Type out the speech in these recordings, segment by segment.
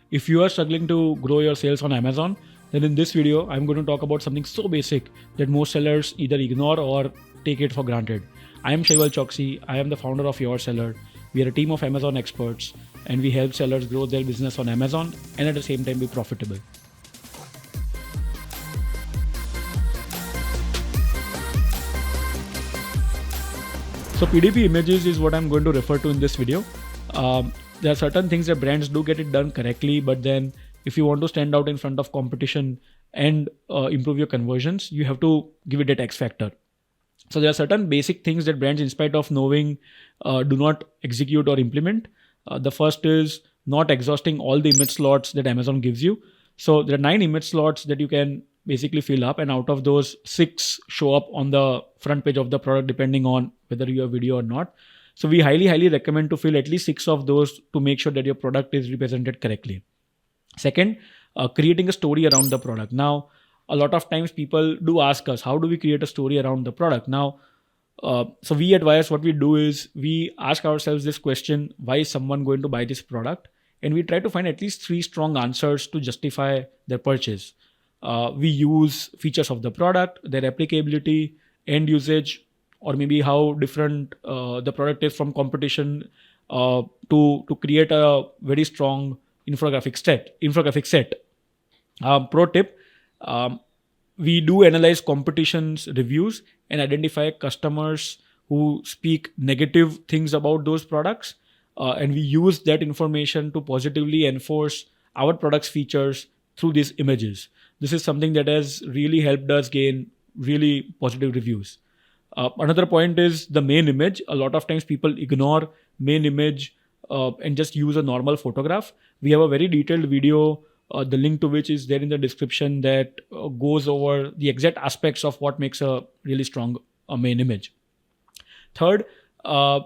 If you are struggling to grow your sales on Amazon, then in this video, I'm going to talk about something so basic that most sellers either ignore or take it for granted. I am Shaival Choksi. I am the founder of Your Seller. We are a team of Amazon experts and we help sellers grow their business on Amazon and at the same time be profitable. So PDP Images is what I'm going to refer to in this video. There are certain things that brands do get it done correctly, but then if you want to stand out in front of competition and improve your conversions, you have to give it that X factor. So there are certain basic things that brands, in spite of knowing, do not execute or implement. The first is not exhausting all the image slots that Amazon gives you. So there are 9 image slots that you can basically fill up, and out of those 6 show up on the front page of the product depending on whether you have video or not. So we highly recommend to fill at least 6 of those to make sure that your product is represented correctly. Second, creating a story around the product. Now, a lot of times people do ask us, how do we create a story around the product? Now, so we advise, what we do is we ask ourselves this question: why is someone going to buy this product? And we try to find at least 3 strong answers to justify their purchase. We use features of the product, their applicability, end usage, or maybe how different the product is from competition to create a very strong infographic set. Pro tip, we do analyze competition's reviews and identify customers who speak negative things about those products. And we use that information to positively enforce our product's features through these images. This is something that has really helped us gain really positive reviews. Another point is the main image. A lot of times people ignore main image and just use a normal photograph. We have a very detailed video, the link to which is there in the description, that goes over the exact aspects of what makes a really strong main image. Third, I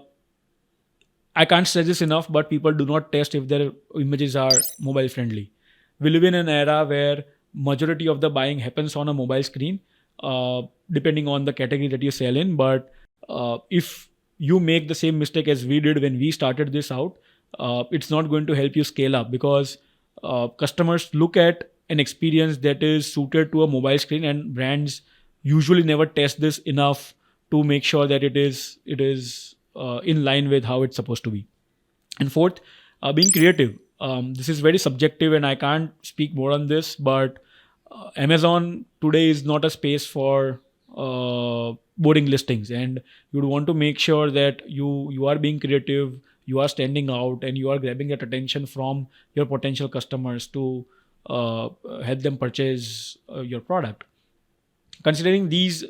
can't stress this enough, but people do not test if their images are mobile friendly. We live in an era where majority of the buying happens on a mobile screen, depending on the category that you sell in. But if you make the same mistake as we did when we started this out, it's not going to help you scale up, because customers look at an experience that is suited to a mobile screen, and brands usually never test this enough to make sure that it is in line with how it's supposed to be. And fourth, being creative. This is very subjective and I can't speak more on this, but Amazon today is not a space for boring listings, and you'd want to make sure that you are being creative, you are standing out, and you are grabbing that attention from your potential customers to help them purchase your product. Considering these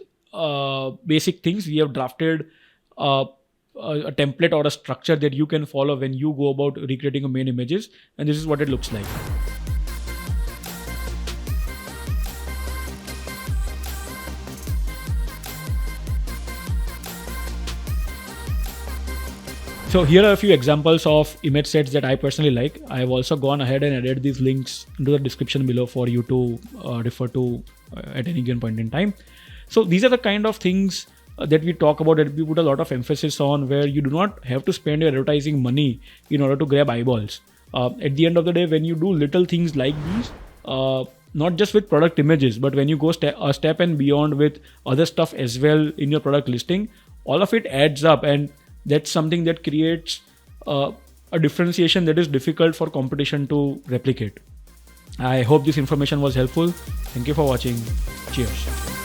basic things, we have drafted a template or a structure that you can follow when you go about recreating your main images, and this is what it looks like. So here are a few examples of image sets that I personally like. I have also gone ahead and added these links into the description below for you to refer to at any given point in time. So these are the kind of things that we talk about, that we put a lot of emphasis on, where you do not have to spend your advertising money in order to grab eyeballs. At the end of the day, when you do little things like these, not just with product images, but when you go a step and beyond with other stuff as well in your product listing, all of it adds up, and that's something that creates a differentiation that is difficult for competition to replicate. I hope this information was helpful. Thank you for watching. Cheers.